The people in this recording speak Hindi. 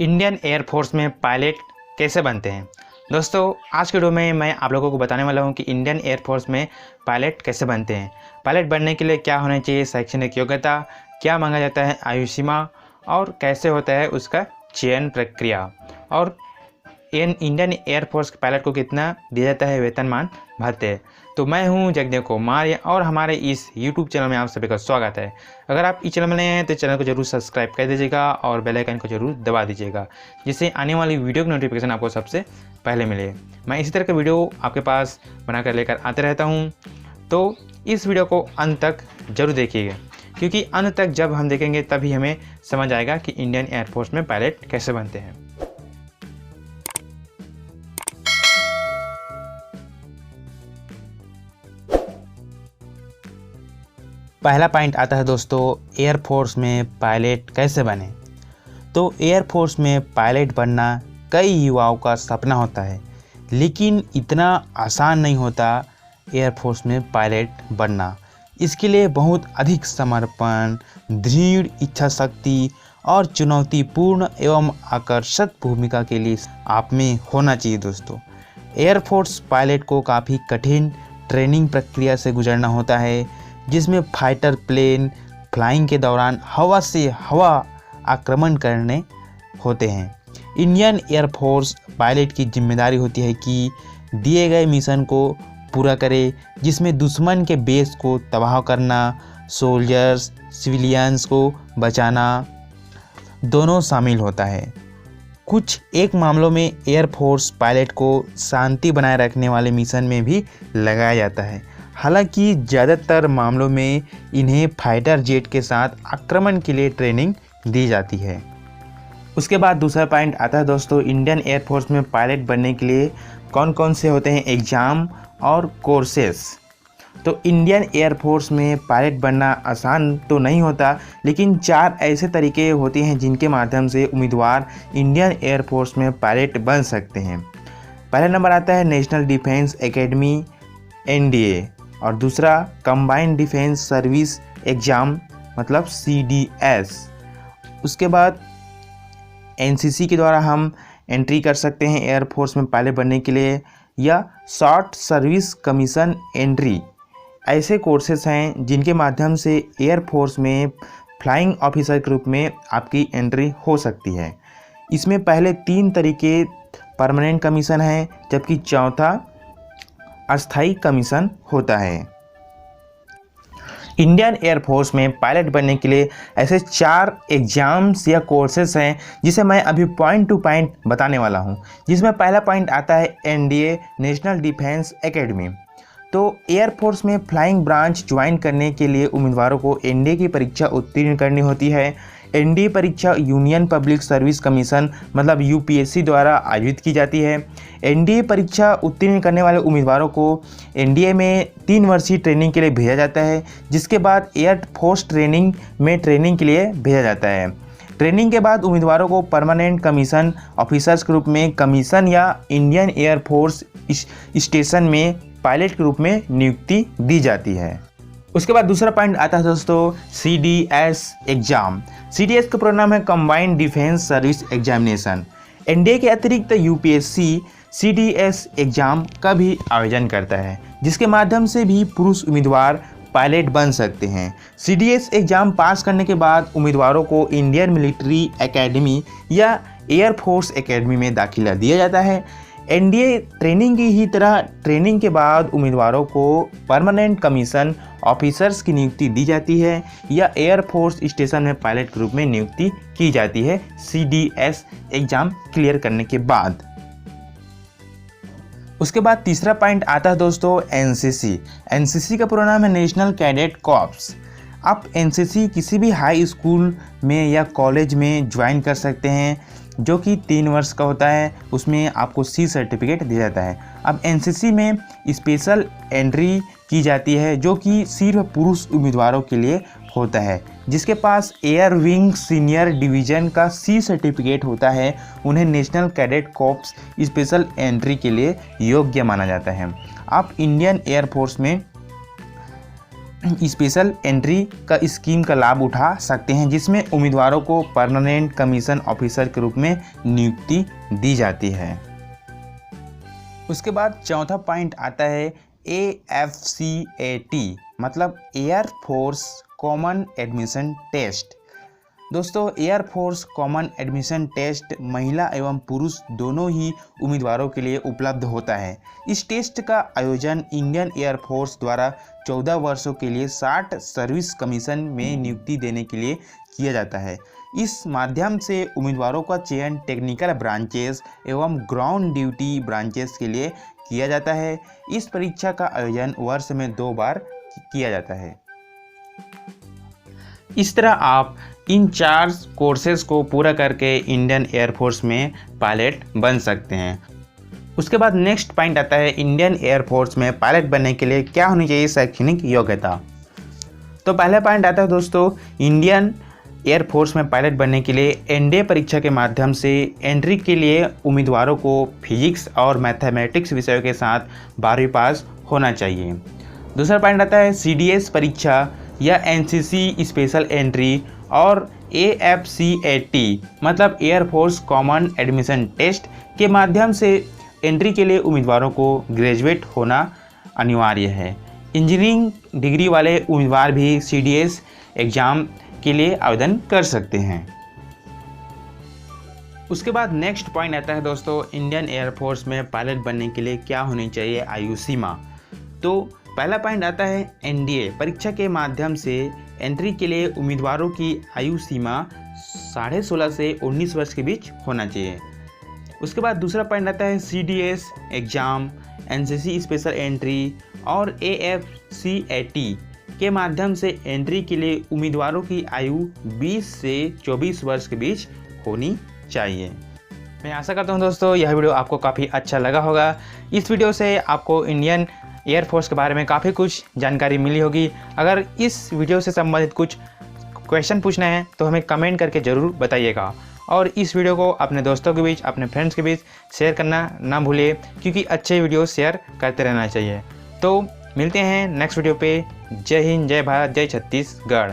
इंडियन एयरफोर्स में पायलट कैसे बनते हैं। दोस्तों, आज के वीडियो में मैं आप लोगों को बताने वाला हूं कि इंडियन एयरफोर्स में पायलट कैसे बनते हैं। पायलट बनने के लिए क्या होना चाहिए, शैक्षणिक योग्यता, क्या मांगा जाता है आयु सीमा, और कैसे होता है उसका चयन प्रक्रिया, और इंडियन एयरफोर्स के पायलट को कितना दिया जाता है वेतनमान भत्ते। तो मैं हूं जगदेव कुमार और हमारे इस YouTube चैनल में आप सभी का स्वागत है। अगर आप इस चैनल में नए हैं तो चैनल को जरूर सब्सक्राइब कर दीजिएगा और बेल आइकन को जरूर दबा दीजिएगा, जिससे आने वाली वीडियो की नोटिफिकेशन आपको सबसे पहले मिले। मैं इसी तरह का वीडियो आपके पास बनाकर लेकर आते रहता हूँ, तो इस वीडियो को अंत तक जरूर देखिएगा, क्योंकि अंत तक जब हम देखेंगे तभी हमें समझ आएगा कि इंडियन एयरफोर्स में पायलट कैसे बनते हैं। पहला पॉइंट आता है दोस्तों, एयरफोर्स में पायलट कैसे बने। तो एयरफोर्स में पायलट बनना कई युवाओं का सपना होता है, लेकिन इतना आसान नहीं होता एयरफोर्स में पायलट बनना। इसके लिए बहुत अधिक समर्पण, दृढ़ इच्छा शक्ति और चुनौतीपूर्ण एवं आकर्षक भूमिका के लिए आप में होना चाहिए दोस्तों। एयरफोर्स पायलट को काफ़ी कठिन ट्रेनिंग प्रक्रिया से गुजरना होता है, जिसमें फाइटर प्लेन फ्लाइंग के दौरान हवा से हवा आक्रमण करने होते हैं। इंडियन एयरफोर्स पायलट की जिम्मेदारी होती है कि दिए गए मिशन को पूरा करे, जिसमें दुश्मन के बेस को तबाह करना, सोल्जर्स सिविलियंस को बचाना दोनों शामिल होता है। कुछ एक मामलों में एयरफोर्स पायलट को शांति बनाए रखने वाले मिशन में भी लगाया जाता है, हालांकि ज़्यादातर मामलों में इन्हें फाइटर जेट के साथ आक्रमण के लिए ट्रेनिंग दी जाती है। उसके बाद दूसरा पॉइंट आता है दोस्तों, इंडियन एयरफोर्स में पायलट बनने के लिए कौन कौन से होते हैं एग्ज़ाम और कोर्सेस। तो इंडियन एयरफोर्स में पायलट बनना आसान तो नहीं होता, लेकिन 4 ऐसे तरीके होते हैं जिनके माध्यम से उम्मीदवार इंडियन एयरफोर्स में पायलट बन सकते हैं। पहला नंबर आता है नेशनल डिफेंस एकेडमी NDA, और दूसरा कंबाइंड डिफेंस सर्विस एग्ज़ाम मतलब CDS। उसके बाद NCC के द्वारा हम एंट्री कर सकते हैं एयरफोर्स में पायलट बनने के लिए, या शॉर्ट सर्विस कमीशन एंट्री। ऐसे कोर्सेस हैं जिनके माध्यम से एयरफोर्स में फ्लाइंग ऑफिसर के रूप में आपकी एंट्री हो सकती है। इसमें पहले 3 तरीके परमानेंट कमीशन हैं, जबकि चौथा अस्थायी कमीशन होता है। इंडियन एयरफोर्स में पायलट बनने के लिए ऐसे 4 एग्जाम्स या कोर्सेस हैं, जिसे मैं अभी पॉइंट टू पॉइंट बताने वाला हूं। जिसमें पहला पॉइंट आता है NDA नेशनल डिफेंस एकेडमी। तो एयरफोर्स में फ्लाइंग ब्रांच ज्वाइन करने के लिए उम्मीदवारों को NDA की परीक्षा उत्तीर्ण करनी होती है। NDA परीक्षा यूनियन पब्लिक सर्विस कमीशन मतलब UPSC द्वारा आयोजित की जाती है। NDA परीक्षा उत्तीर्ण करने वाले उम्मीदवारों को NDA में 3 वर्षीय ट्रेनिंग के लिए भेजा जाता है, जिसके बाद एयरफोर्स ट्रेनिंग में ट्रेनिंग के लिए भेजा जाता है। ट्रेनिंग के बाद उम्मीदवारों को परमानेंट कमीशन ऑफिसर्स के रूप में कमीशन या इंडियन एयरफोर्स स्टेशन में पायलट के रूप में नियुक्ति दी जाती है। उसके बाद दूसरा पॉइंट आता है दोस्तों CDS एग्जाम। CDS का पूरा नाम है combined defence service examination. NDA के अतिरिक्त UPSC CDS एग्जाम का भी आयोजन करता है, जिसके माध्यम से भी पुरुष उम्मीदवार पायलट बन सकते हैं। CDS एग्जाम पास करने के बाद उम्मीदवारों को इंडियन मिलिट्री एकेडमी या एयरफोर्स एकेडमी में दाखिला दिया जाता है। NDA ट्रेनिंग की ही तरह ट्रेनिंग के बाद उम्मीदवारों को परमानेंट कमीशन ऑफिसर्स की नियुक्ति दी जाती है, या एयरफोर्स स्टेशन में पायलट के रूप में नियुक्ति की जाती है CDS एग्जाम क्लियर करने के बाद। उसके बाद तीसरा पॉइंट आता है दोस्तों NCC। NCC का पूरा नाम है नेशनल कैडेट कॉर्प्स। आप NCC किसी भी हाई स्कूल में या कॉलेज में ज्वाइन कर सकते हैं, जो कि 3 वर्ष का होता है। उसमें आपको C सर्टिफिकेट दिया जाता है। अब NCC में स्पेशल एंट्री की जाती है, जो कि सिर्फ पुरुष उम्मीदवारों के लिए होता है। जिसके पास एयर विंग सीनियर डिवीज़न का C सर्टिफिकेट होता है, उन्हें national cadet corps special entry के लिए योग्य माना जाता है। आप इंडियन एयरफोर्स में स्पेशल एंट्री का स्कीम का लाभ उठा सकते हैं, जिसमें उम्मीदवारों को परमानेंट कमीशन ऑफिसर के रूप में नियुक्ति दी जाती है। उसके बाद चौथा पॉइंट आता है AFCAT, मतलब air force common admission test. दोस्तों, air force common admission test महिला एवं पुरुष दोनों ही उम्मीदवारों के लिए उपलब्ध होता है। इस टेस्ट का आयोजन इंडियन एयर फोर्स द्वारा 14 वर्षों के लिए 60 सर्विस कमीशन में नियुक्ति देने के लिए किया जाता है। इस माध्यम से उम्मीदवारों का चयन टेक्निकल ब्रांचेस एवं ग्राउंड ड्यूटी ब्रांचेस के लिए किया जाता है। इस परीक्षा का आयोजन वर्ष में 2 बार किया जाता है। इस तरह आप इन 4 कोर्सेज को पूरा करके इंडियन एयरफोर्स में पायलट बन सकते हैं। उसके बाद नेक्स्ट पॉइंट आता है इंडियन एयरफोर्स में पायलट बनने के लिए क्या होनी चाहिए शैक्षणिक योग्यता। तो पहला पॉइंट आता है दोस्तों, इंडियन एयरफोर्स में पायलट बनने के लिए एनडीए परीक्षा के माध्यम से एंट्री के लिए उम्मीदवारों को फिजिक्स और मैथमेटिक्स विषयों के साथ 12वीं पास होना चाहिए। दूसरा पॉइंट आता है CDS परीक्षा या NCC स्पेशल एंट्री और AFCAT, मतलब एयरफोर्स कॉमन एडमिशन टेस्ट के माध्यम से एंट्री के लिए उम्मीदवारों को ग्रेजुएट होना अनिवार्य है। इंजीनियरिंग डिग्री वाले उम्मीदवार भी CDS एग्ज़ाम के लिए आवेदन कर सकते हैं। उसके बाद नेक्स्ट पॉइंट आता है दोस्तों, इंडियन एयरफोर्स में पायलट बनने के लिए क्या होनी चाहिए आयु सीमा। तो पहला पॉइंट आता है NDA परीक्षा के माध्यम से एंट्री के लिए उम्मीदवारों की आयु सीमा 16.5 से 19 वर्ष के बीच होना चाहिए। उसके बाद दूसरा पॉइंट आता है CDS exam, NCC special entry और AFCAT के माध्यम से एंट्री के लिए उम्मीदवारों की आयु 20 से 24 वर्ष के बीच होनी चाहिए। मैं आशा करता हूं दोस्तों यह वीडियो आपको काफ़ी अच्छा लगा होगा। इस वीडियो से आपको इंडियन एयरफोर्स के बारे में काफ़ी कुछ जानकारी मिली होगी। अगर इस वीडियो से संबंधित कुछ क्वेश्चन पूछना है तो हमें कमेंट करके ज़रूर बताइएगा, और इस वीडियो को अपने दोस्तों के बीच, अपने फ्रेंड्स के बीच शेयर करना ना भूलिए, क्योंकि अच्छे वीडियो शेयर करते रहना चाहिए। तो मिलते हैं नेक्स्ट वीडियो पे। जय हिंद, जय भारत, जय छत्तीसगढ़।